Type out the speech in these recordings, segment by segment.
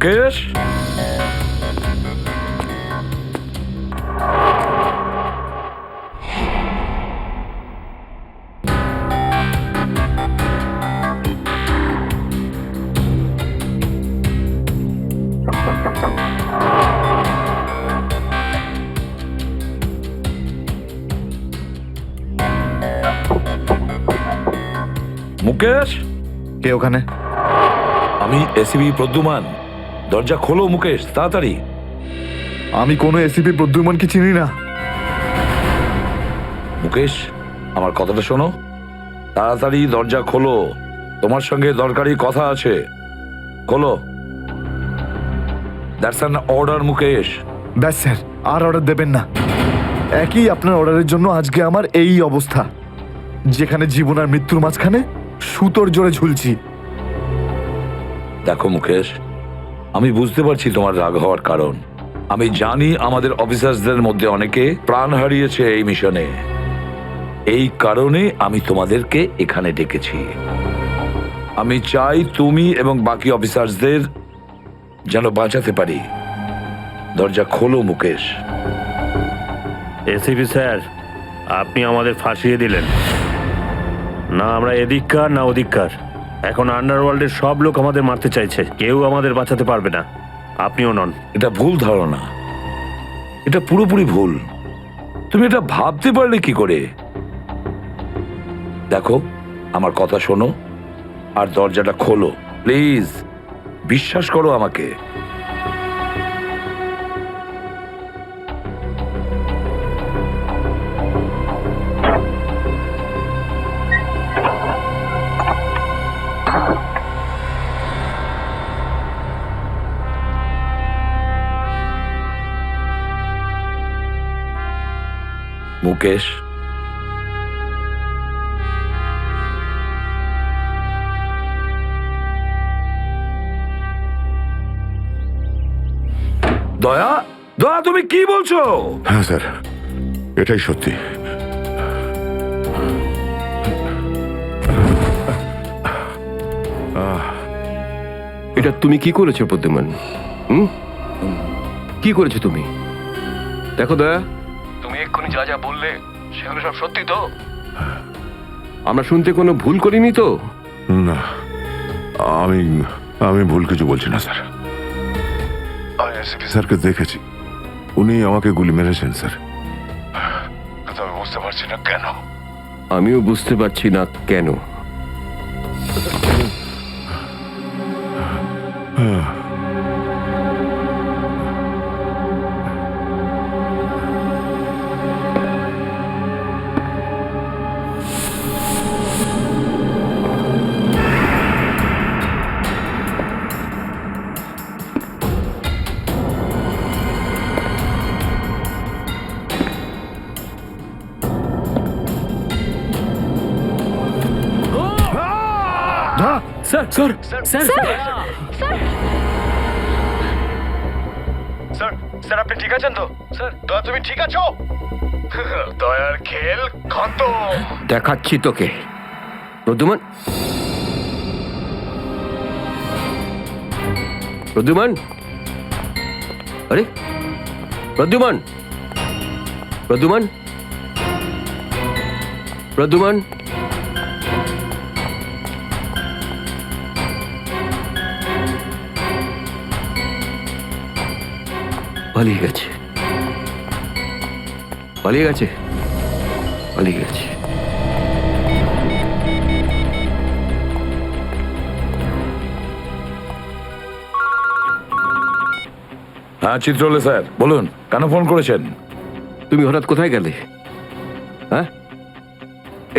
মুকেশ, মুকেশ, কে ওখানে? আমি এসিবি প্রদ্যুমান। দরজা খোলো মুকেশ, তাড়াতাড়ি। আমি কোনো এসিপি প্রদ্যুমানকে চিনি না। মুকেশ, আমার কথাটা শোনো, তাড়াতাড়ি দরজা খোলো, তোমার সঙ্গে দরকারি কথা আছে। খোলো। That's an order Mukesh. ব্যাস স্যার, আর অর্ডার দেবেন না। একই আপনার অর্ডারের জন্য আজকে আমার এই অবস্থা, যেখানে জীবন আর মৃত্যুর মাঝখানে সুতোর জোরে ঝুলছি। দেখো মুকেশ, আমি বুঝতে পারছি তোমার রাগ হওয়ার কারণ। আমি জানি আমাদের অফিসারদের মধ্যে অনেকে প্রাণ হারিয়েছে এই মিশনে। এই কারণে আমি তোমাদেরকে এখানে ডেকেছি। আমি চাই তুমি এবং বাকি অফিসারদের যেন বাঁচাতে পারি। দরজা খোলো মুকেশ। এসিপি স্যার, আপনি আমাদের ফাঁসিয়ে দিলেন। না আমরা এদিককার না ওদিককার। এখন আন্ডারওয়ার্ল্ডের সব লোক আমাদের মারতে চাইছে, কেউ আমাদের বাঁচাতে পারবে না, আপনিও নন। এটা ভুল ধারণা, এটা পুরোপুরি ভুল। তুমি এটা ভাবতে পারলে কি করে? দেখো, আমার কথা শোনো আর দরজাটা খোলো প্লিজ। বিশ্বাস করো আমাকে। মুকেশ, দয়া, দয়া তুমি কি বলছো? হ্যাঁ স্যার, এটাই সত্যি। এটা তুমি কি করেছো প্রদ্যুমান? কি করেছো তুমি? দেখো দয়া, তুমি এক্ষুনি যা যা বললে সেগুলো সব সত্যি তো? আমরা শুনতে কোনো ভুল করিনি তো? না, আমি আমি ভুল কিছু বলছি না স্যার। আমি এসপি স্যারকে দেখেছি, উনি আমাকে গুলি মেরেছেন স্যার। কিন্তু আমি বুঝতে পারছি না কেন। আমিও বুঝতে পারছি না কেন। Sir sir sir sir, sir আপনি ঠিক আছেন তো? স্যার, দয়া তুমি ঠিক আছো? দয়ার খেল খতম। দেখাচ্ছি তোকে প্রদ্যুমান। প্রদ্যুমান, আরে প্রদ্যুমান, প্রদ্যুমান, প্রদ্যুমান, পালিয়ে গেছে, পালিয়ে গেছে, পালিয়ে গেছে। হ্যাঁ চিত্রলে স্যার, বলুন কেন ফোন করেছেন? তুমি হঠাৎ কোথায় গেলে? হ্যাঁ,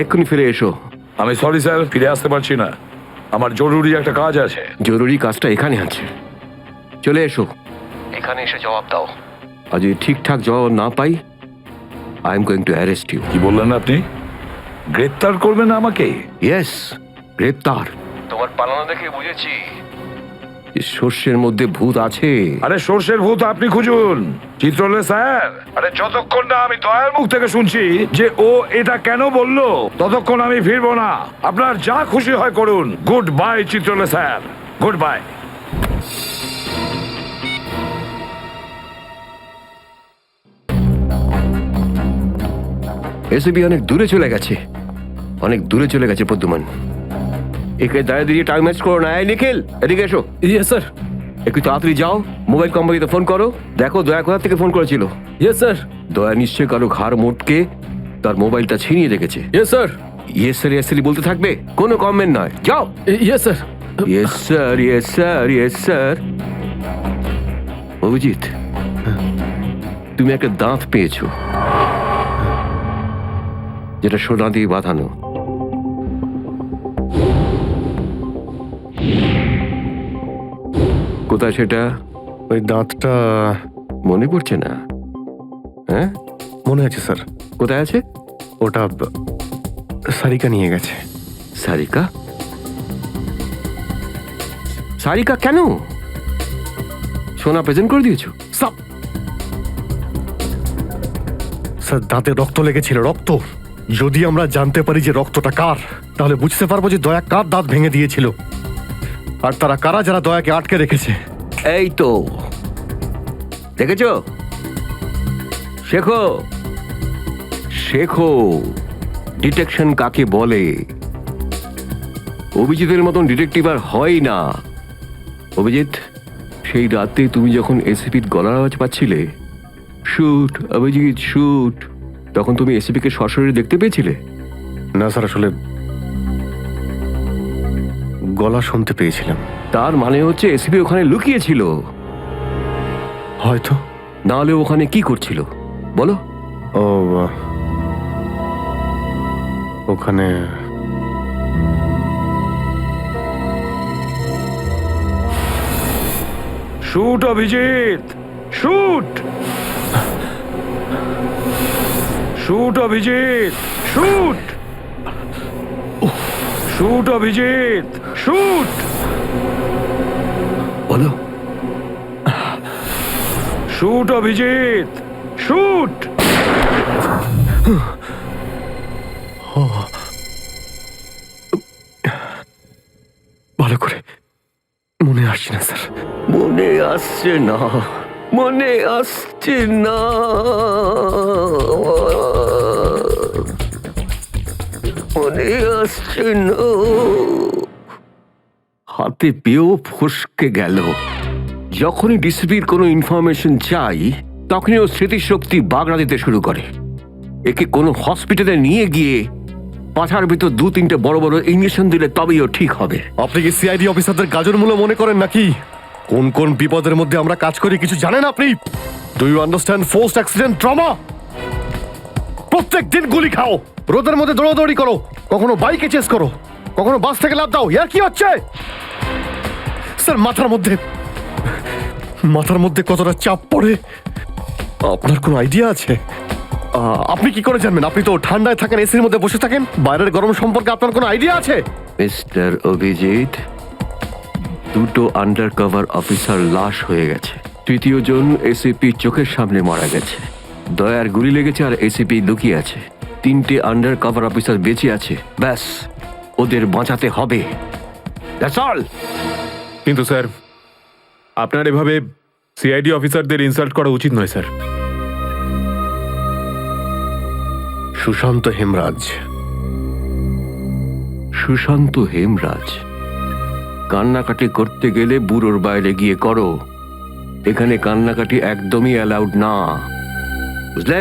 এক্ষুনি ফিরে এসো। আমি সরি স্যার, ফিরে আসতে পারছি না, আমার জরুরি একটা কাজ আছে। জরুরি কাজটা এখানে আছে, চলে এসো। এখানে এসে জবাব দাও। আর যদি ঠিকঠাক জবাব না পাই, I am going to arrest you. কি বললেন আপনি? গ্রেপ্তার করবেন আমাকে? ইয়েস, গ্রেপ্তার। তোমার পালানো দেখে বুঝেছি সর্ষের মধ্যে ভূত আছে। আরে সর্ষের ভূত আপনি খুঁজুন চিত্রলে স্যার। আরে যতক্ষণ না আমি দয়ার মুখ থেকে শুনছি যে ও এটা কেন বললো, ততক্ষণ আমি ফিরবো না। আপনার যা খুশি হয় করুন। Goodbye Chitrole sir, goodbye. ACP অনেক দূরে চলে গেছে, অনেক দূরে চলে গেছে প্রদ্যুমান। একে দাঁড়িয়ে দিয়ে টাইম ওয়েস্ট করো না। এই নিখিল, এদিকে এসো। Yes sir. একটু তাড়াতাড়ি যাও, মোবাইল কোম্পানিতে ফোন করো, দেখো দয়া কোথা থেকে ফোন করেছিল। Yes sir. দয়া নিশ্চয় কারো ঘাড় মোটকে তার মোবাইলটা ছিনিয়ে রেখেছে। Yes sir. Yes sir yes sir বলতে থাকবে, কোনো কমেন্ট নয়। যাও। Yes sir. Yes sir yes sir yes sir. Abhijit, তুমি একটা দাঁত পেয়েছো, যেটা সোনা দিয়ে বাঁধানো। কোথায় সেটা? ওই দাঁতটা মনে পড়ছে না? হ্যাঁ, মনে আছে স্যার। কোথায় আছে? ওটা সারিকা নিয়ে গেছে। সারিকা? সারিকা কেন? সোনা প্রেজেন্ট করে দিয়েছো? স্যার, দাঁতে রক্ত লেগেছিল, রক্ত। যদি আমরা জানতে পারি যে রক্তটা কার, তাহলে বুঝতে পারবো যে দয়া কার দাঁত ভেঙে দিয়েছিল, আর তারা কারা যারা দয়াকে আটকে রেখেছে। এই তো দেখেছো, শেখো শেখো ডিটেকশন কাকে বলে। অভিজিতের মতন ডিটেকটিভ আর হয় না। অভিজিৎ, সেই রাতে তুমি যখন এসিপির গলার আওয়াজ পাচ্ছিলে, শুট অভিজিৎ শুট, তখন তুমি এসিপিকে সরাসরি দেখতে পেয়েছিলে? না স্যার, আসলে গলা শুনতে পেয়েছিলাম। তার মানে হচ্ছে এসিপি ওখানে লুকিয়েছিল। হয়তো। না হলে ওখানে কি করছিল বলো? ও ওখানে shoot Abhijeet, shoot. Shoot Abhijeet, shoot. Shoot Abhijeet, shoot. বলো। Shoot Abhijeet, shoot. ভালো করে মনে আসছে না স্যার। মনে আসছে না, মনে আসছে না। মনে আসছে না। হাতে পেয়েও ফসকে গেল। যখনই ডিসিপির কোনো ইনফরমেশন চাই, তখনই ও স্মৃতিশক্তি বাগড়া দিতে শুরু করে। একে কোনো হসপিটালে নিয়ে গিয়ে পাছার ভিতর 2-3টে বড় বড় ইঞ্জেকশন দিলে তবেই ও ঠিক হবে। আপনি কি সিআইডি অফিসারদের গাজর মূল্য মনে করেন নাকি? কোন কোন বিপদের মধ্যে আমরা কাজ করি কিছু জানেন আপনি? Do you understand forced accident trauma? প্রত্যেক দিন গুলি খাও, রোদের মধ্যে দৌড়াদৌড়ি করো, কখনো বাইকে চেস করো, কখনো বাস থেকে লাফ দাও। ইয়ার কি হচ্ছে স্যার? মাথার মধ্যে কতটা চাপ পড়ে আপনার কোনো আইডিয়া আছে? আপনি কি করে জানবেন? আপনি তো ঠান্ডায় থাকেন, এসির মধ্যে বসে থাকেন। বাইরের গরম সম্পর্কে আপনার কোনো আইডিয়া আছে? মিস্টার অভিজিৎ, 2টো আন্ডার কভার অফিসার লাশ হয়ে গেছে। 3য় জন এসিপি চোখের সামনে মারা গেছে। দয়ার গুলি লেগেছে আর এসিপি লুকিয়ে আছে। 3টে আন্ডার কভার অফিসার বেঁচে আছে। ব্যাস, ওদের বাঁচাতে হবে। That's all. কিন্তু স্যার, আপনার এভাবে সিআইডি অফিসারদের ইনসাল্ট করা উচিত নয় স্যার। সুশান্ত হেমরাজ। সুশান্ত হেমরাজ? কান্নাকাটি করতে গেলে বুড়োর বাইরে গিয়ে করো। এখানে কান্নাকাটি একদমই অ্যালাউড না, বুঝলে?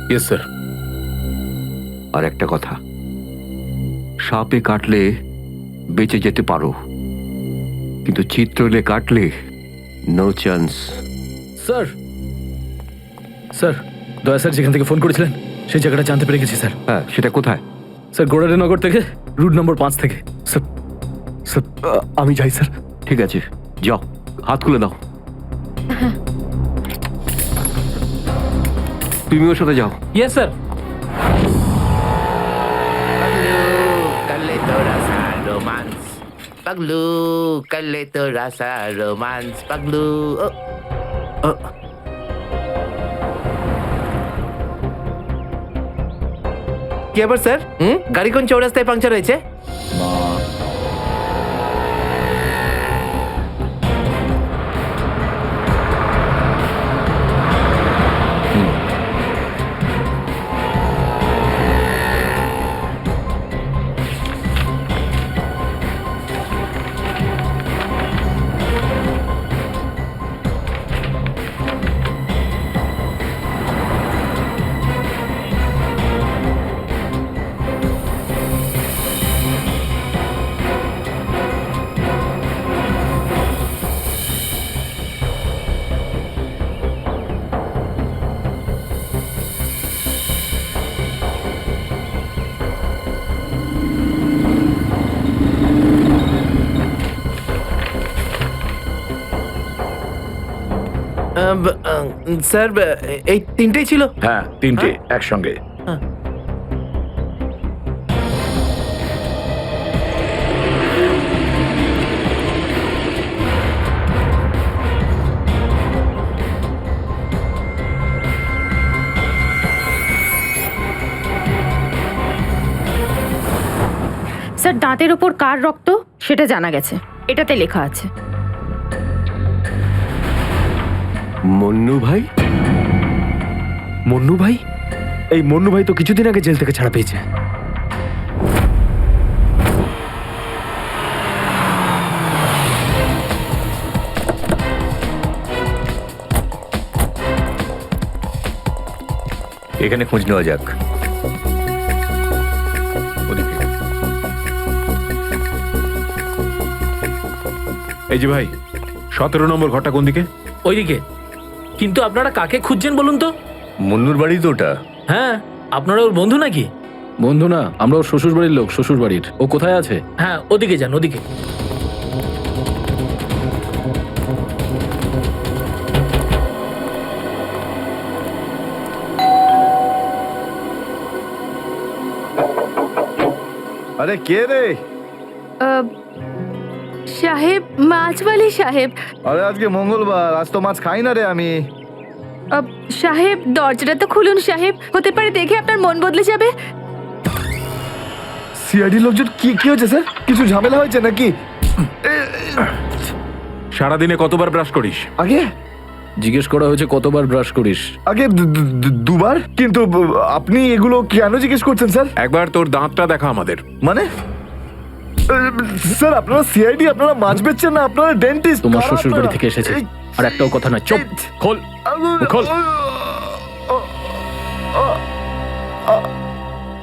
Yes sir. আর একটা কথা, সাপে কাটলে বেঁচে যেতে পারো, কিন্তু চিত্রলে কাটলে নো চান্স। স্যার, স্যার, দয়া স্যার যেখান থেকে ফোন করেছিলেন সেই জায়গাটা জানতে পেরে গেছি স্যার। হ্যাঁ, সেটা কোথায়? স্যার, গোড়ারেনগর থেকে, রুট নম্বর 5 থেকে। স্যার, স্যার, আমি যাই স্যার। ঠিক আছে, যাও, হাত খুলে দাও। তুমি ওর সাথে যাও। Yes sir. Paglu, kalito rasa romance. Paglu. কি আবার স্যার? গাড়ি কোন চৌরাস্তায় পাংচার হয়েছে? স্যার এই তিনটেই ছিল। হ্যাঁ, তিনটে একসঙ্গে। স্যার দাঁতের ওপর কার রক্ত সেটা জানা গেছে, এটাতে লেখা আছে। মন্নু ভাই? মন্নু ভাই? এই মন্নু ভাই তো কিছুদিন আগে জেল থেকে ছাড়া পেয়েছে। এখানে খোঁজ নেওয়া যাক। এই যে ভাই, 17 নম্বর ঘরটা কোন দিকে? ওইদিকে। কিন্তু আপনারা কাকে খুঁজছেন বলুন তো? মুন্নুর বাড়ি তো ওটা। হ্যাঁ, আপনারা ওর বন্ধু নাকি? বন্ধু না, আমরা ওর শ্বশুর বাড়ির লোক। শ্বশুর বাড়ির। ও কোথায় আছে? হ্যাঁ, ওদিকে যান, ওদিকে। আরে কে রে? সাহেব, মাছওয়ালি সাহেব। আরে আজকে মঙ্গলবার, আজ তো মাছ খাই না রে আমি। সাহেব দরজাটা তো খুলুন সাহেব, হতে পারে দেখে আপনার মন বদলে যাবে। সিআইডি লোকজন কি কি হয়েছে স্যার? কিছু ঝামেলা হয়েছে নাকি? সারাদিনে কতবার ব্রাশ করিস? আগে জিজ্ঞেস করা হয়েছে কতবার ব্রাশ করিস। আগে দুবার। কিন্তু আপনি এগুলো কেন জিজ্ঞেস করছেন স্যার? একবার তোর দাঁতটা দেখা আমাদের। মানে স্যার আপনারা সিআইডি, আপনারা মাছ বেচছেন না আপনারা ডেন্টিস্ট? তোমার শ্বশুর বাড়ি থেকে এসেছে, আর একটাও কথা না। চুপ, খোল খোল।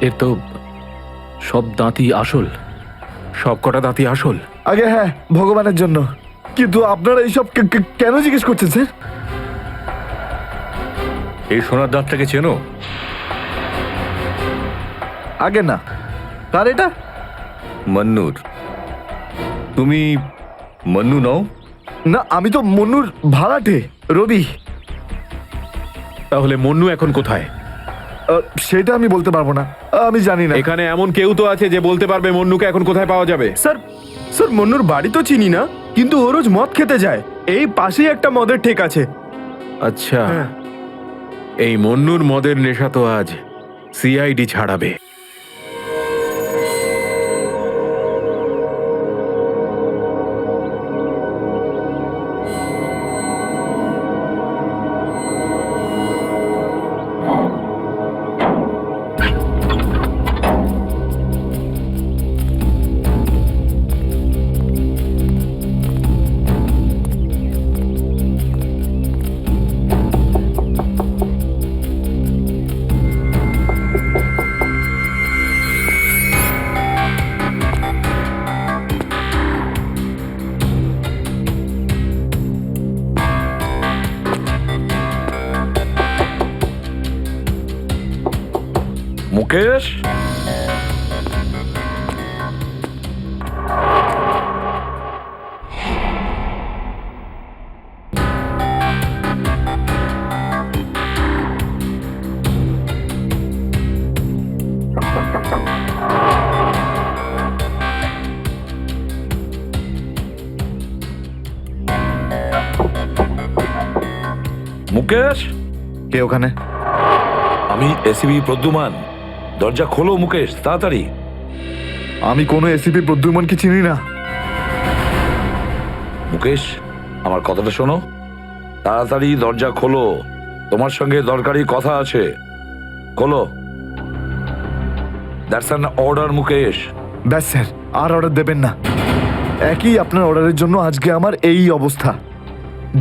এর তো সব দাঁতই আসল। সব কটা দাঁতই আসল? আগে হ্যাঁ, ভগবানের জন্য। কিন্তু আপনারা এইসব কেন জিজ্ঞেস করছেন স্যার? এই সোনার দাঁতটাকে চেনো? আগে না। কার এটা? মন্নুর। তুমি মন্নু নও? না, আমি তো মন্নুর ভাড়াটে, রবি। তাহলে মন্নু এখন কোথায়? সেটা আমি বলতে পারবো না, আমি জানি না। এখানে এমন কেউ তো আছে যে বলতে পারবে মন্নুকে এখন কোথায় পাওয়া যাবে? স্যার স্যার মন্নুর বাড়ি তো চিনি না, কিন্তু ও রোজ মদ খেতে যায়। এই পাশেই একটা মদের ঠেক আছে। আচ্ছা, এই মন্নুর মদের নেশা তো আজ সিআইডি ছাড়াবে। মুকেশ, মুকেশ, কে ওখানে? আমি এসিবি প্রদ্যুমান। দরজা খোলো মুকেশ, তাড়াতাড়ি। আমি কোনো এসিপি প্রদ্যুমনকে চিনি না। মুকেশ, আমার কথাটা শোনো, তাড়াতাড়ি দরজা খোলো, তোমার সঙ্গে দরকারি কথা আছে। খোলো। That's an order Mukesh. ব্যাস স্যার, আর অর্ডার দেবেন না। একই আপনার অর্ডারের জন্য আজকে আমার এই অবস্থা,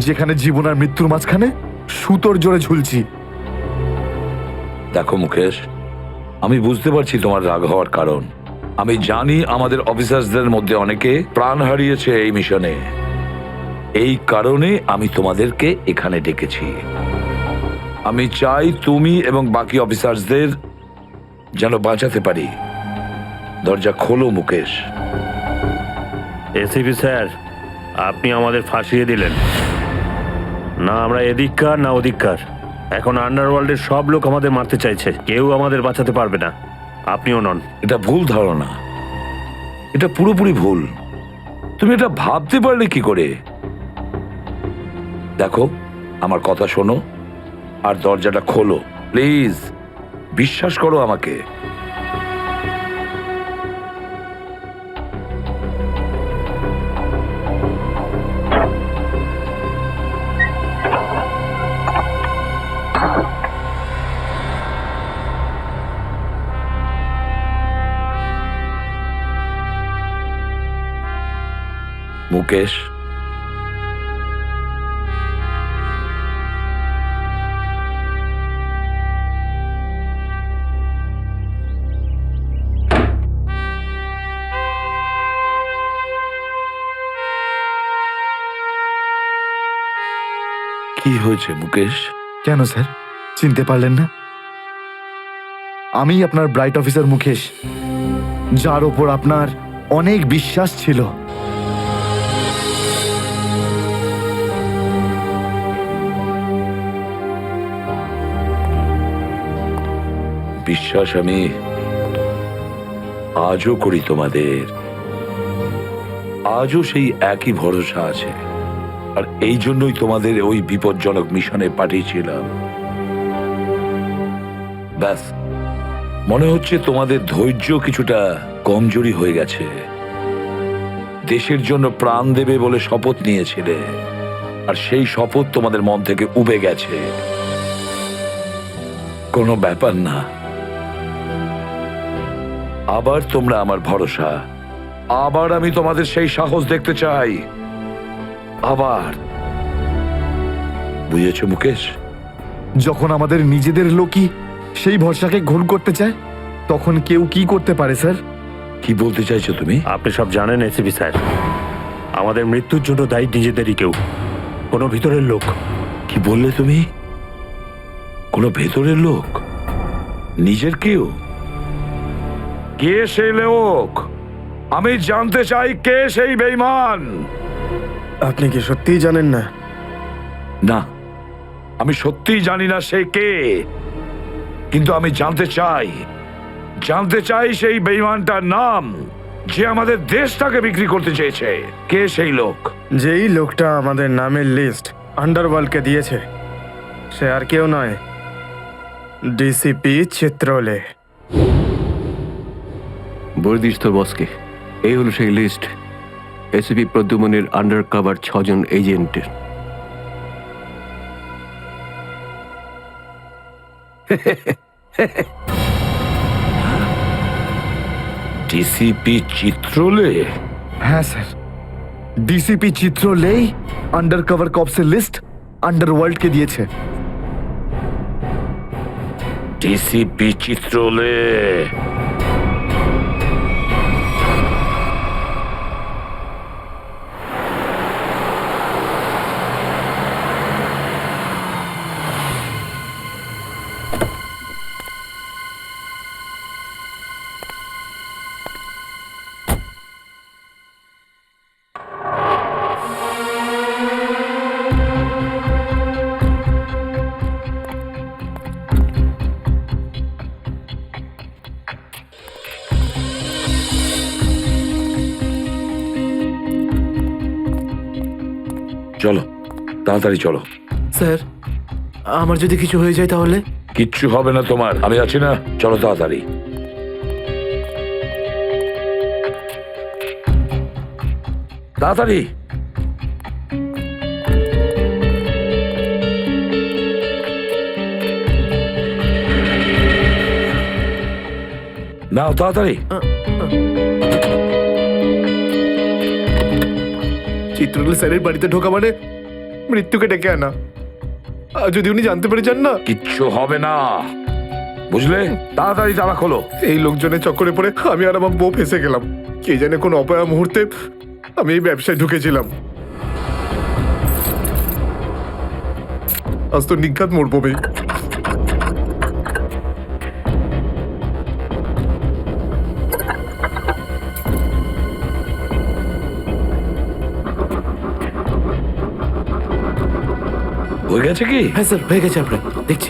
যেখানে জীবন আর মৃত্যুর মাঝখানে সুতোর জোরে ঝুলছি। দেখো মুকেশ, আমি বুঝতে পারছি তোমার রাগ হওয়ার কারণ। আমি জানি আমাদের অফিসার্সদের মধ্যে অনেকে প্রাণ হারিয়েছে এই মিশনে। এই কারণে আমি তোমাদেরকে এখানে ডেকেছি। আমি চাই তুমি এবং বাকি অফিসার্সদের যেন বাঁচাতে পারি। দরজা খোলো মুকেশ। এসিপি স্যার, আপনি আমাদের ফাঁসিয়ে দিলেন। না আমরা এদিককার না ওদিককার। এখন আন্ডারওয়ার্ল্ডের সব লোক আমাদের মারতে চাইছে, কেউ আমাদের বাঁচাতে পারবে না, আপনিও নন। এটা ভুল ধারণা, এটা পুরোপুরি ভুল। তুমি এটা ভাবতে পারলে কি করে? দেখো, আমার কথা শোনো আর দরজাটা খোলো প্লিজ, বিশ্বাস করো আমাকে। মুকেশ, কি হয়েছে মুকেশ? কেন স্যার, চিনতে পারলেন না? আমি আপনার ব্রাইট অফিসার মুকেশ, যার ওপর আপনার অনেক বিশ্বাস ছিল। বিশ্বাস আমি আজও করি তোমাদের, আজও সেই একই ভরসা আছে। আর এই জন্যই তোমাদের ওই বিপজ্জনক মিশনে পাঠিয়েছিলাম। ব্যাস, মনে হচ্ছে তোমাদের ধৈর্য কিছুটা কমজোরি হয়ে গেছে। দেশের জন্য প্রাণ দেবে বলে শপথ নিয়েছিলে, আর সেই শপথ তোমাদের মন থেকে উবে গেছে। কোনো ব্যাপার না, আবার তোমরা আমার ভরসা, আবার আমি তোমাদের সেই সাহস দেখতে চাই। আবার, বুঝেছ মুকেশ? যখন আমাদের নিজেদের লোকই সেই ভরসাকে ঘোল করতে চায়, তখন কেউ কি করতে পারে স্যার? কি বলতে চাইছো তুমি? আপনি সব জানেন এসিপি স্যার, আমাদের মৃত্যুর জন্য দায়ী নিজেদেরই কেউ, কোনো ভিতরের লোক। কি বললে তুমি? কোনো ভেতরের লোক? নিজের কেউ? কে সেই লোক? আমি জানতে চাই কে সেই বেঈমান। আপনি কি সত্যিই জানেন না? না, আমি সত্যিই জানি না সে কে, কিন্তু আমি জানতে চাই সেই বেঈমানটার নাম, যে আমাদের দেশটাকে বিক্রি করতে চেয়েছে। কে সেই লোক? যেই লোকটা আমাদের নামের লিস্ট আন্ডারওয়ার্ল্ডকে দিয়েছে, সে আর কেউ নয়, ডিসিপি চিত্রলে। বলে দিস তোর বসকে, এই হলো সেই লিস্ট এসিপি প্রদ্যুমনের আন্ডার কভার 6 জন এজেন্টের। ডিসিপি চিত্রলে? হ্যাঁ স্যার, ডিসিপি চিত্রলেই আন্ডার কভার কপসের লিস্ট আন্ডারওয়ার্ল্ডকে দিয়েছে। ডিসিপি চিত্রলে? চলো, তাড়াতাড়ি চলো। স্যার, আমার যদি কিছু হয়ে যায় তাহলে? কিচ্ছু হবে না তোমার, আমি আছি না। চলো তাড়াতাড়ি। তাড়াতাড়ি। নাও তাড়াতাড়ি। চিত্রলে স্যারের বাড়িতে ঢোকা মানে মৃত্যুকে ডেকে আনা। আর যদি উনি জানতে পেরে যান না? কিচ্ছু হবে না, বুঝলে? তাড়াতাড়ি তালা খোলো। এই লোকজনের চক্করে পড়ে আমি আর আমার বউ ফেসে গেলাম। কে জানে কোন অপয়া মুহূর্তে আমি এই ব্যবসায় ঢুকেছিলাম। আজ তো নিঘাত মরবো ভাই। হয়ে গেছে কি? হ্যাঁ স্যার হয়ে গেছে আপনার দেখছি।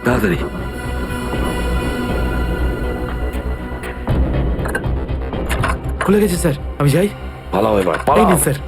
তাড়াতাড়ি। খুলে গেছে স্যার, আমি যাই। পালাও এবার, এই পালাও। নিন স্যার।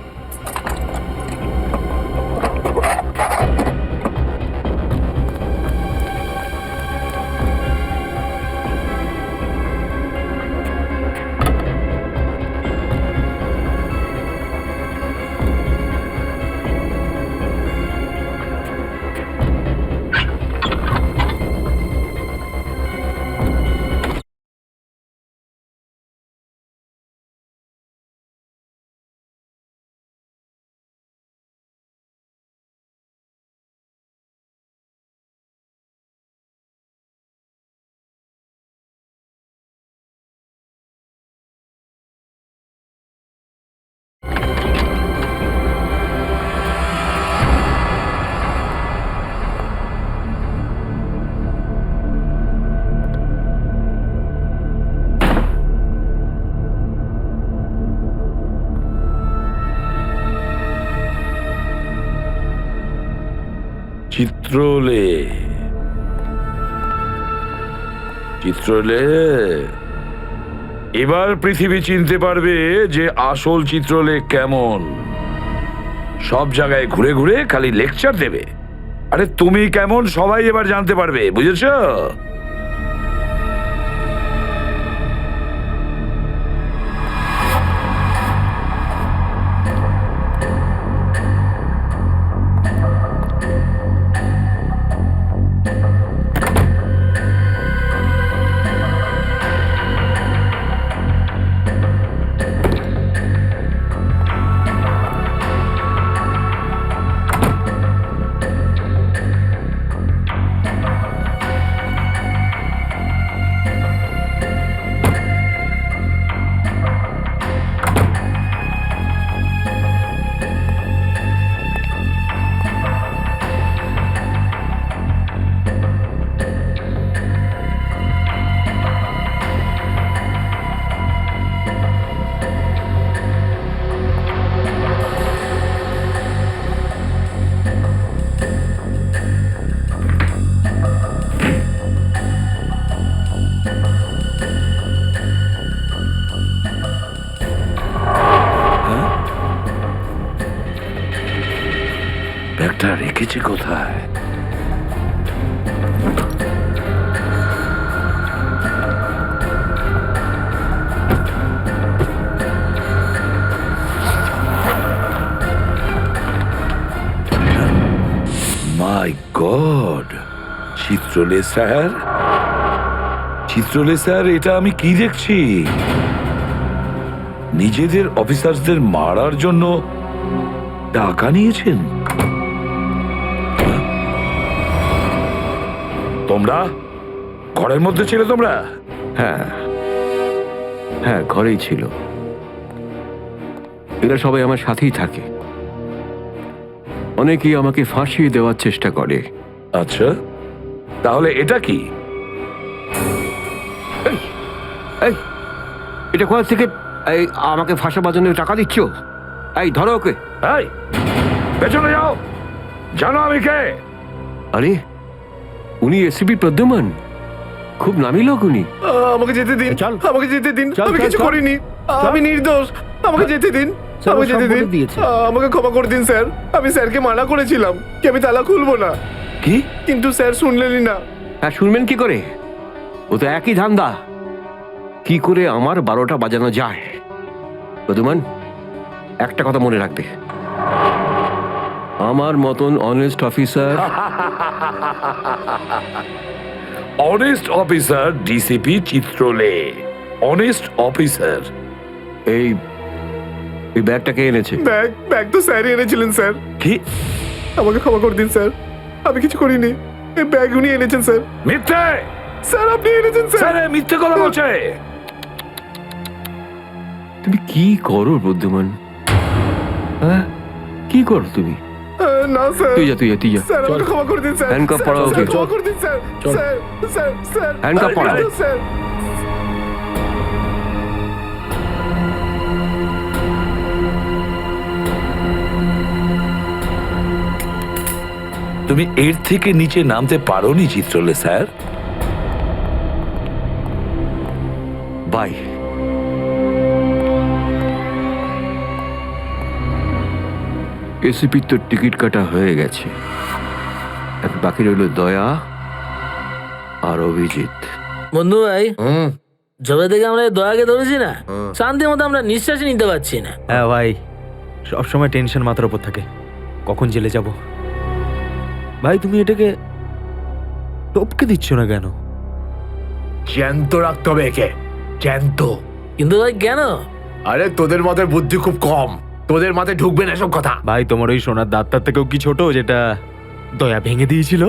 চিত্রলে, চিত্রলে, এবার পৃথিবী চিনতে পারবে যে আসল চিত্রলে কেমন। সব জায়গায় ঘুরে ঘুরে খালি লেকচার দেবে। আরে তুমি কেমন সবাই এবার জানতে পারবে, বুঝেছো? ব্যাগটা রেখেছি কোথায়? মাই গড, চিত্রলে স্যার, চিত্রলে স্যার, এটা আমি কি দেখছি? নিজেদের অফিসারদের মারার জন্য টাকা নিয়েছেন? তোমরা ঘরের মধ্যে ছিলে? তোমরা? হ্যাঁ হ্যাঁ, ঘরেই ছিল। এরা সবাই আমার সাথেই থাকে। অনেকেই আমাকে ফাঁসিয়ে দেওয়ার চেষ্টা করে। আচ্ছা, তাহলে এটা কি? এই, এটা কোথা থেকে এই আমাকে ফাঁসাবার জন্য টাকা দিচ্ছ? এই ধরো ওকে। এই, পেছনে যাও, জানো আমি কে? আরে, উনি এসিপি প্রদ্যুমান, খুব নামি লোক উনি। আমাকে যেতে দিন, চল। আমাকে যেতে দিন, চল, আমি চল, কিছু চল। করিনি, আমি নির্দোষ, আমাকে যেতে দিন, স্যার, ও আমাকে যেতে সব দিন, বলে দিয়েছে। আমাকে ক্ষমা করে দিন স্যার। আমি স্যারকে মানা করেছিলাম কি আমি তালা খুলবো না, কি? কিন্তু স্যার শুনলেনই না। হ্যাঁ, শুনবেন কি করে? ও তো একই ধান্দা, কি করে আমার 12টা বাজানো যায়। প্রদ্যুমান, একটা কথা মনে রাখবে, আমার মতন honest officer, honest officer DCP Chitrole, honest officer. এই ব্যাগটাকে এনেছে। ব্যাগ তো স্যারই এনেছিলেন স্যার। কি? আমাকে ক্ষমা করে দিন স্যার, আমি কিছু করিনি, এই ব্যাগ উনি এনেছেন স্যার। মিথ্যে! স্যার আপনি এনেছেন স্যার। স্যার, এ মিথ্যে কথা বলছে। তুমি কি করো প্রদ্যুমান? হ্যাঁ, কি করো তুমি? না স্যার, তুই যা, তুই যা, তুই যা। স্যার আমাকে ক্ষমা করে দিন স্যার। হ্যান্ডকাফ পরাও ওকে। ক্ষমা করে দিন স্যার। চল। স্যার স্যার স্যার হ্যান্ডকাফ পরাও। স্যার। তুমি এর থেকে নিচে নামতে পারোনি চিত্রলে স্যার। বাই। এসিপির তো টিকিট কাটা হয়ে গেছে, এখন বাকি রইল দয়া আর অভিজিৎ। বন্ধু ভাই, যবে থেকে আমরা এই দয়াকে ধরেছি না, শান্তি মতো আমরা নিঃশ্বাসই নিতে পারছি না। হ্যাঁ ভাই, সবসময় টেনশন মাথার উপর থাকে, কখন জেলে যাব। ভাই তুমি এটাকে টপকে দিচ্ছ না কেন? জ্যান্ত রাখতে হবে একে, জ্যান্ত। কিন্তু ভাই কেন? আরে তোদের মাথায় বুদ্ধি খুব কম, তোদের মাথায় ঢুকবে না সব কথা। ভাই তোমার ওই সোনার দাঁতটার থেকেও কি ছোট যেটা দয়া ভেঙে দিয়েছিল?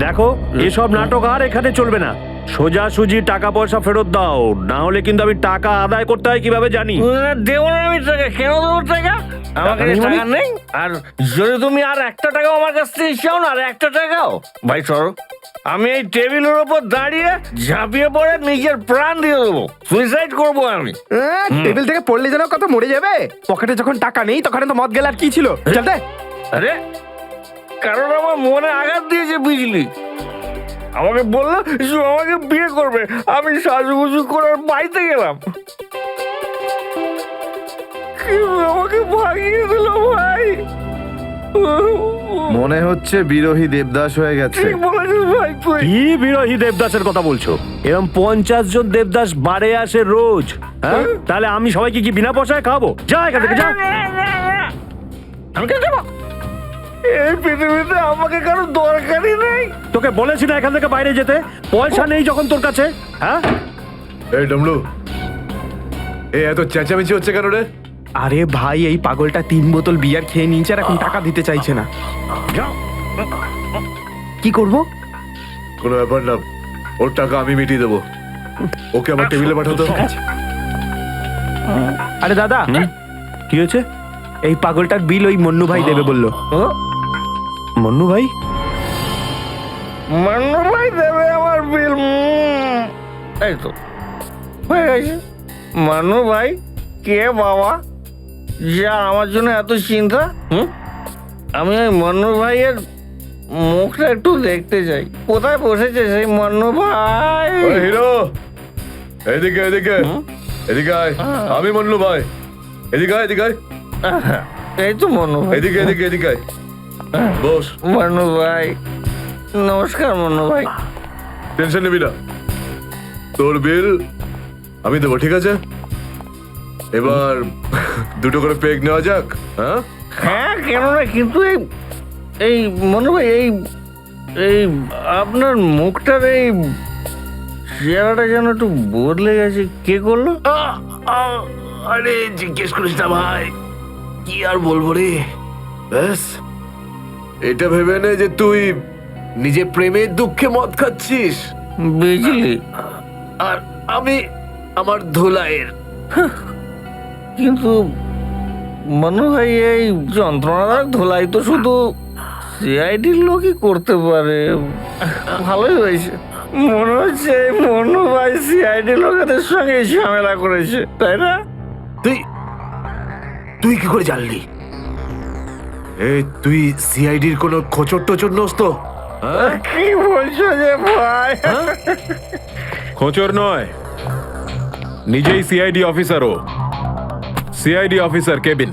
দেখো, এসব নাটক আর এখানে চলবে না। সোজাসুজি টাকা পয়সা ফেরত দাও, না হলে কিন্তু আমি টাকা আদায় করতে হয় কিভাবে জানি। দেবো না আমি টাকা, কেন দেবো টাকা? আমার কাছে টাকা নেই। আর যদি তুমি আর একটা টাকাও আমার কাছ থেকে চাও না, আর একটা টাকাও, ভাই সরো, আমি এই টেবিলের উপর দাঁড়িয়ে ঝাঁপিয়ে পড়ে নিজের প্রাণ দিয়ে দেবো, সুইসাইড করবো আমি। টেবিল থেকে পড়লে যেন কত মরে যাবে। পকেটে যখন টাকা নেই তখন তো মদ গেলে আর কি ছিল। চলতে আরে কারণ আমার মনে আঘাত দিয়েছে বিজলি, আমাকে বললো আমাকে বিয়ে করবে, আমি সাজুগুজু করে বাড়িতে গেলাম, আমাকে ভাগিয়ে দিল ভাই। মনে হচ্ছে বিরোহী দেবদাস হয়ে গেছে। ঠিক বলেছিস ভাই তুই। কি বিরোহী দেবদাসের কথা বলছো? এরকম 50 জন দেবদাস বারে আসে রোজ, হ্যাঁ? তাহলে আমি সবাইকে কি বিনা পয়সায় খাবো? যা এখান থেকে, যা। আমি কেন যাবো? এই পৃথিবীতে আমাকে কারো দরকারই নেই। তোকে বলেছি না এখান থেকে বাইরে যেতে? পয়সা নেই যখন তোর কাছে, হ্যাঁ? এই ডমলু, এ এত চেঁচামেচি হচ্ছে কেন রে? আরে ভাই, এই পাগলটা 3 বোতল বিয়ার খেয়ে নিয়েছে আর এখন টাকা দিতে চাইছে না। কি করব? কোনো ব্যাপার না, ওর টাকা আমি মিটিয়ে দেবো। ওকে আমার টেবিলে পাঠাতো। আরে দাদা, কি হয়েছে? এই পাগলটার বিল ওই মন্নু ভাই দেবে বললো। মন্নু ভাই? মান্নু ভাই দেবে আমার বিল। এই তো হয়ে গেছে। মান্নু ভাই কে বাবা, যা আমার জন্য এত চিন্তা? আমি ওই মান্নু ভাইয়ের মুখটা একটু দেখতে চাই। কোথায় বসেছে সেই মান্নু ভাই? ওই হিরো, এদিকে এদিকে এদিকে আয়। আমি মন্নু ভাই, এদিকে আয়, এদিকে আয়। এই তো মান্নু ভাই। এদিকে এদিকে এদিকে আয়, বস। মান্নু ভাই নমস্কার। মান্নু ভাই টেনশন নিবি না, তোর বিল আমি দেবো, ঠিক আছে? এবার দুটো করে পেগ নেওয়া যাক। হ্যাঁ হ্যাঁ, কেন না, কিন্তু এই মনে ভাই এই আপনার মুখটার এই চেহারাটা যেন একটু বদলে গেছে। কে করলো? আরে জিজ্ঞেস করিস না ভাই, কি আর বলবো রে। ব্যাস, এটা ভেবে নে যে তুই নিজে প্রেমের দুঃখে মদ খাচ্ছিস, বুঝলি? আর আমি আমার ধুলাইয়ের। কিন্তু মনে হয় এই যন্ত্রণাদায়ক ধোলাই তো শুধু সিআইডির লোকই করতে পারে। ভালোই হয়েছে, মনে হচ্ছে এই মনু ভাই সিআইডি লোকেদের সঙ্গে ঝামেলা করেছে, তাই না? তুই কি করে জানলি? তুই সিআইডির কোনো খোঁচর টোচর নোস তো? কি বলছো যে ভাই? খোঁচর নয়, নিজেই সিআইডি অফিসার। ও CID officer cabin.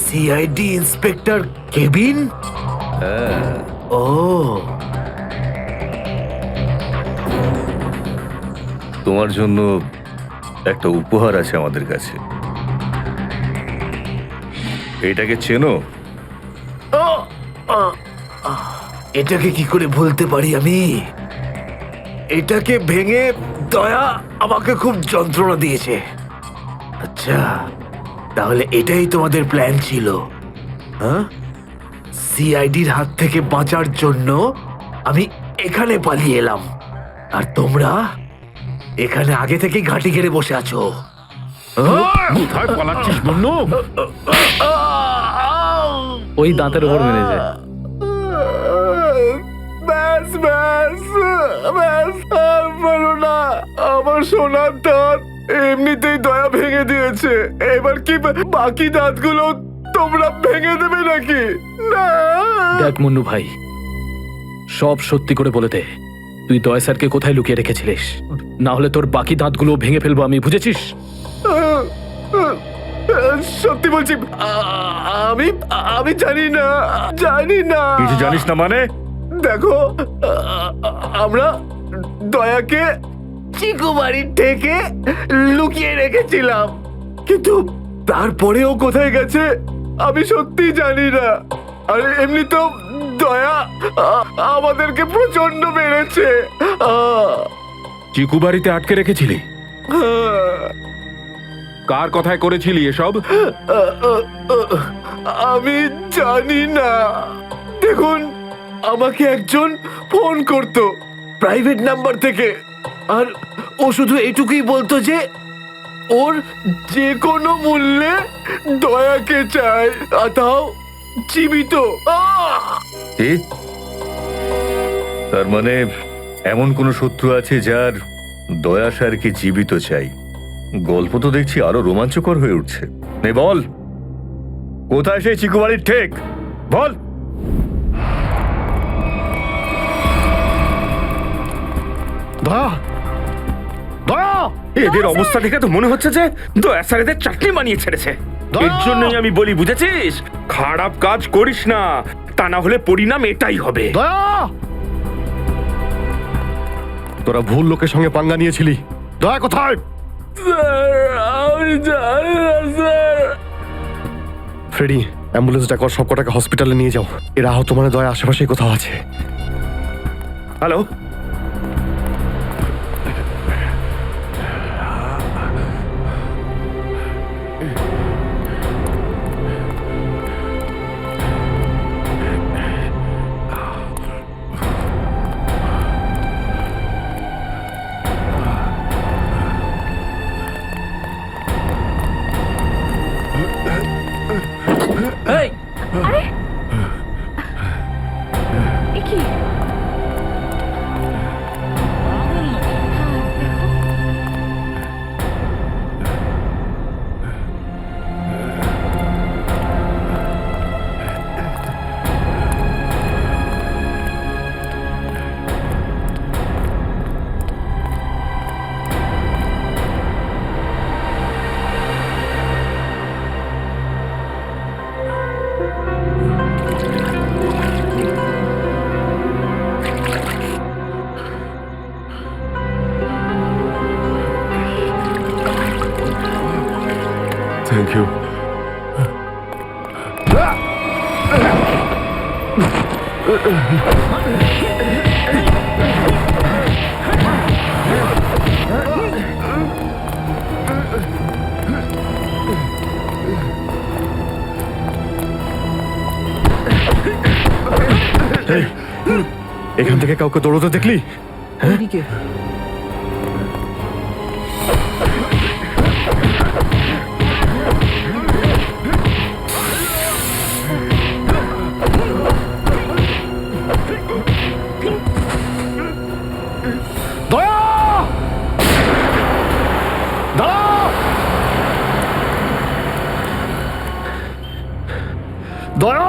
CID inspector cabin? ও, তোমার জন্য একটা উপহার আছে আমাদের কাছে। এটাকে চেনো? এটাকে কি করে ভুলতে পারি আমি? এটাকে ভেঙে দয়া আমাকে খুব যন্ত্রণা দিয়েছে। আচ্ছা, তাহলে এটাই তোমাদের প্ল্যান ছিল? হ্যাঁ, সিআইডির হাত থেকে বাঁচার জন্য আমি এখানে পালিয়ে এলাম, আর তোমরা এখানে আগে থেকেই ঘাঁটি ঘেরে বসে আছো। কোথায় পালাচ্ছিস মন্নু? ওই দাঁতের উপর মেরেছে। ব্যাস ব্যাস ব্যাস, আর বলো না। আমার সোনার দাঁত এমনিতেই দয়া ভেঙে দিয়েছে, এবার কি বাকি দাঁতগুলো তোমরা ভেঙে দেবে নাকি? না। দেখ মুন্নু ভাই, সব সত্যি করে বলে দে, তুই দয়া স্যারকে কোথায় লুকিয়ে রেখেছিলিস? না হলে তোর বাকি দাঁতগুলো ভেঙে ফেলবো আমি, বুঝেছিস? সত্যি বলছি, আমি আমি জানি না, জানি না। কিছু জানিস না মানে? দেখো, আমরা দয়াকে চিকু বাড়ির থেকে লুকিয়ে রেখেছিলাম, কিন্তু তারপরেও কোথায় গেছে আমি সত্যি জানি না। আর এমনি তো দয়া আমাদেরকে প্রচন্ড মেরেছে। চিকু বাড়িতে আটকে রেখেছিলি? কার কথায় করেছিলি এসব? আমি জানি না। দেখুন, আমাকে একজন ফোন করতো প্রাইভেট নাম্বার থেকে, আর ও শুধু এটুকুই বলতো যে ওর যে কোনো মূল্যে দয়াকে চায়, আর তাও জীবিত। তার মানে এমন কোন শত্রু আছে যার দয়া স্যারকে জীবিত চাই? গল্প তো দেখছি আরো রোমাঞ্চকর হয়ে উঠছে। নে বল, কোথায় সেই চিকু বাড়ির ঠেক? বল। দয়া, দয়া! এদের অবস্থা দেখে তো মনে হচ্ছে যে দয়া স্যার এদের চাটনি বানিয়ে ছেড়েছে। এর জন্যই আমি বলি, বুঝেছিস? খারাপ কাজ করিস না, তা না হলে পরিণাম এটাই হবে। দয়া, তোরা ভুল লোকের সঙ্গে পাঙ্গা নিয়েছিলি। দয়া কোথায়? ফ্রেডি, অ্যাম্বুলেন্স ডাকো, সব কটাকে হসপিটালে নিয়ে যাও। এরা আহত মানে দয়া আশেপাশেই কোথাও আছে। হ্যালো, আরে এ কি? Thank you. এখান থেকে কাউকে দৌড়তে দেখলি? দয়া, দাঁড়াও! দয়া!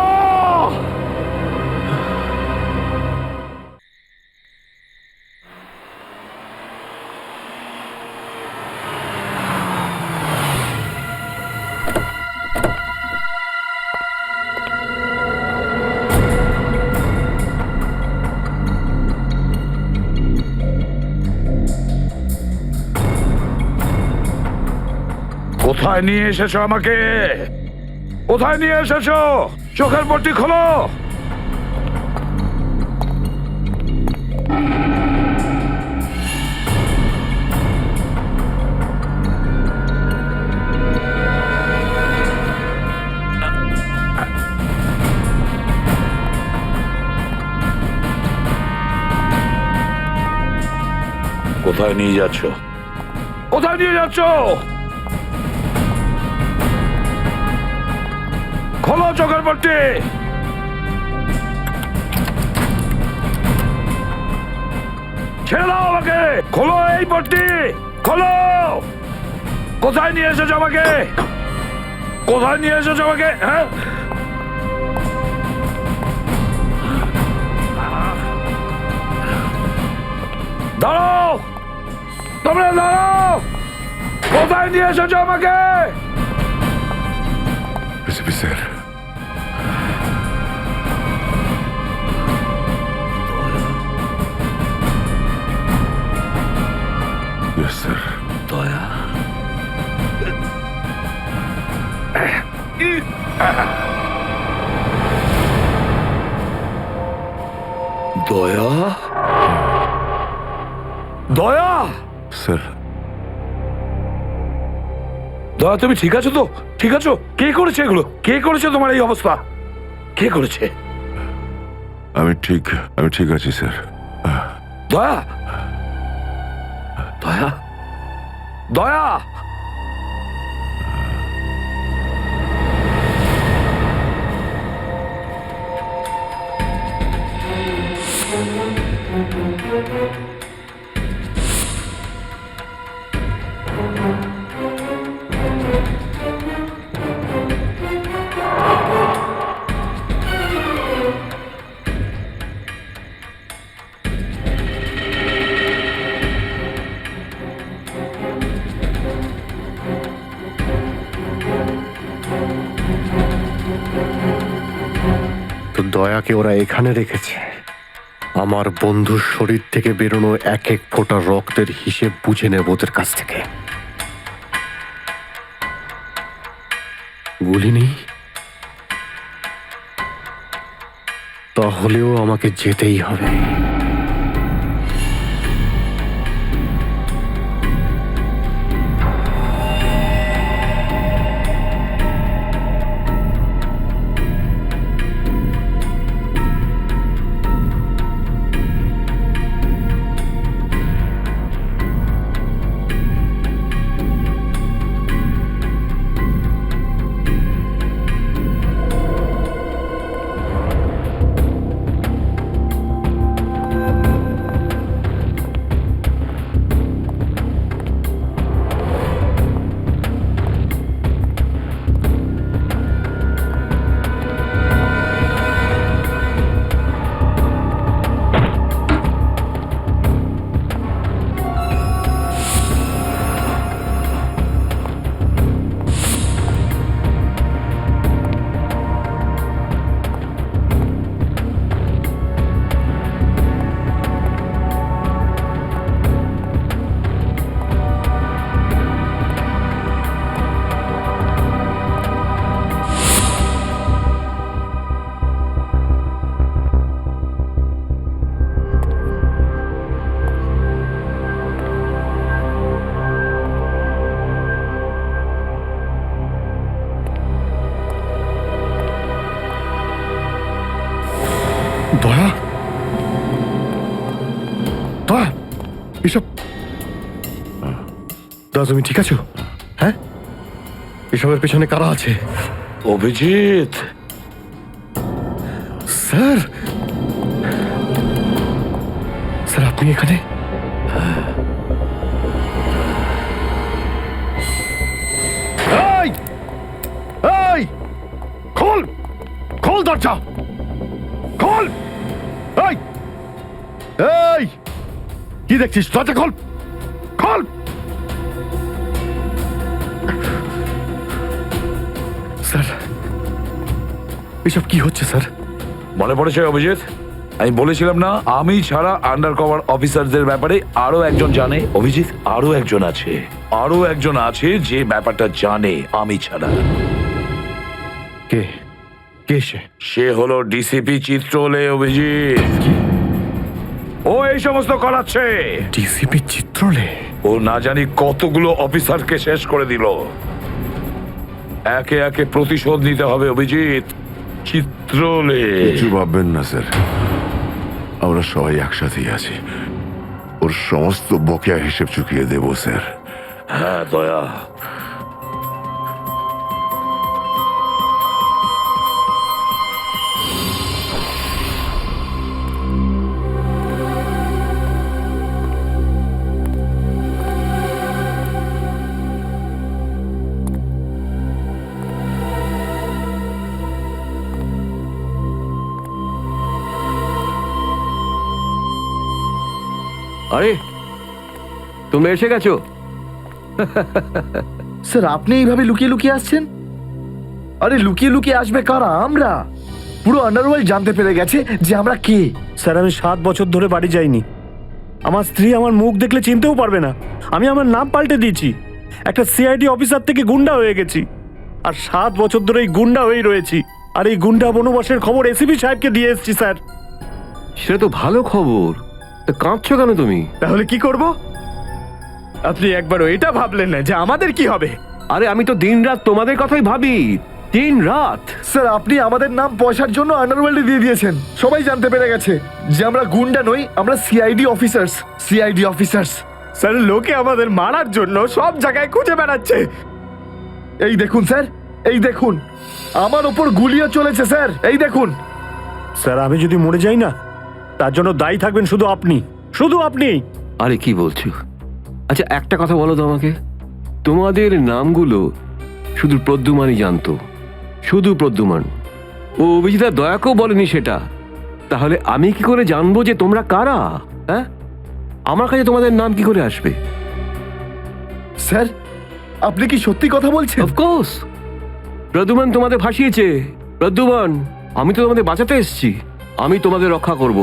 কোথায় নিয়ে এসেছো আমাকে? কোথায় নিয়ে এসেছো? চোখের পট্টি খোলো। কোথায় নিয়ে যাচ্ছ? কোথায় নিয়ে যাচ্ছ? খোলো চোখের পট্টি। ছেড়ে দাও আমাকে। খোলো এই পট্টি, খোলো। কোথায় নিয়ে এসেছো আমাকে? কোথায় নিয়ে এসেছো আমাকে? হ্যাঁ, দাঁড়াও, তোমরা দাঁড়াও। কোথায় নিয়ে এসেছো আমাকে? SP sir, yes sir. দয়া, দয়া, দয়া। স্যার, দয়া, তুমি ঠিক আছো তো? ঠিক আছো? কে করেছে এগুলো? কে করেছে তোমার এই অবস্থা? কে করেছে? আমি ঠিক আছি স্যার। দয়া, দয়া, দয়া। দয়াকে ওরা এখানে রেখেছে আমার বন্ধুর শরীর থেকে বেরোনো এক এক ফোঁটা রক্তের হিসেব বুঝে নেব ওদের কাছ থেকে। গুলি নেই, তাহলেও আমাকে যেতেই হবে। দয়া, দয়া, এসব দয়া, তুমি ঠিক আছো? হ্যাঁ, এসবের পেছনে কারা আছে? অভিজিৎ, স্যার, স্যার আপনি এখানে? এই, এই, খোল, খোল দরজা, খোল! এই, এই, কি দেখছিস? দরজা খোল, খোল! স্যার, এসব কি হচ্ছে স্যার? মনে পড়েছে অভিজিৎ? আমি বলেছিলাম না, আমি ছাড়া আন্ডার কভার অফিসারদের ব্যাপারে আরো একজন জানে। অভিজিৎ, আরো একজন আছে, আরো একজন আছে যে ব্যাপারটা জানে আমি ছাড়া। কে? কে সে? সে হলো ডিসিপি চিত্রলে। অভিজিৎ, ও এই সমস্ত করাচ্ছে। ডিসিপি চিত্রলে? ও না জানি কতগুলো অফিসারকে শেষ করে দিল। একে একে প্রতিশোধ নিতে হবে অভিজিৎ। চিত্রলে, কিছু ভাববেন না স্যার, আমরা সবাই একসাথেই আছি। ওর সমস্ত বকেয়া হিসেব চুকিয়ে দেব স্যার। হ্যাঁ দয়া, আরে তোমরা এসে গেছো? স্যার, আপনি এইভাবে লুকিয়ে লুকিয়ে আসছেন? আরে লুকিয়ে লুকিয়ে আসবে কারা? আমরা। পুরো আন্ডারওয়ার্ল্ড জানতে পেরে গেছে যে আমরা কে। স্যার, আমি 7 বছর ধরে বাড়ি যাইনি। আমার স্ত্রী আমার মুখ দেখলে চিনতেও পারবে না। আমি আমার নাম পাল্টে দিয়েছি, একটা সিআইডি অফিসার থেকে গুন্ডা হয়ে গেছি। আর 7 বছর ধরে এই গুন্ডা হয়েই রয়েছি। আর এই গুন্ডা বনবাসের খবর এসিপি সাহেবকে দিয়ে এসেছি স্যার। সেটা তো ভালো খবর, তা কাঁদছো কেন তুমি? তাহলে কি করব? আপনি একবারও এটা ভাবলেন না যে আমাদের কি হবে? আরে আমি তো দিন রাত তোমাদের কথাই ভাবি, দিন রাত। স্যার, আপনি আমাদের নাম পয়সার জন্য আন্ডারওয়ার্ল্ডে দিয়ে দিয়েছেন। সবাই জানতে পেরে গেছে যে আমরা গুন্ডা নই, আমরা CID officers. CID officers. Sir, লোকে আমাদের মারার জন্য সব জায়গায় খুঁজে বেড়াচ্ছে। এই দেখুন স্যার, এই দেখুন, আমার ওপর গুলিও চলেছে স্যার। এই দেখুন। স্যার, আমি যদি মরে যাই না, তার জন্য দায়ী থাকবেন শুধু আপনি, শুধু আপনি। আরে কি বলছো? আচ্ছা একটা কথা বলো তো আমাকে, তোমাদের নামগুলো শুধু প্রদ্যুমানই জানতো, শুধু প্রদ্যুমান। ও অভিজিৎ দয়াকেও বলেনি সেটা। তাহলে আমি কি করে জানবো যে তোমরা কারা? হ্যাঁ, আমার কাছে তোমাদের নাম কি করে আসবে? স্যার, আপনি কি সত্যি কথা বলছেন? অফকোর্স, প্রদ্যুমান তোমাদের ফাঁসিয়েছে। প্রদ্যুমান আমি তো তোমাদের বাঁচাতে এসেছি, আমি তোমাদের রক্ষা করব,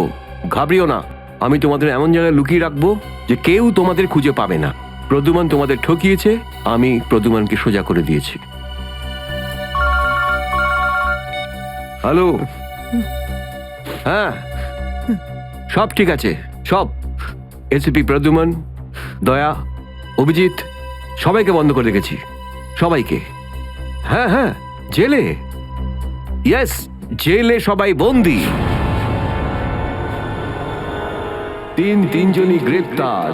ঘাবড়িও না। আমি তোমাদের এমন জায়গায় লুকিয়ে রাখবো যে কেউ তোমাদের খুঁজে পাবে না। প্রদ্যুমান তোমাদের ঠকিয়েছে, আমি প্রদ্যুমানকে সোজা করে দিয়েছি। হ্যালো, হ্যাঁ সব ঠিক আছে, সব। এসিপি প্রদ্যুমান, দয়া, অভিজিৎ সবাইকে বন্ধ করে রেখেছি, সবাইকে। হ্যাঁ হ্যাঁ, জেলে, ইয়েস, জেলে সবাই বন্দি। তিনজনই গ্রেপ্তার।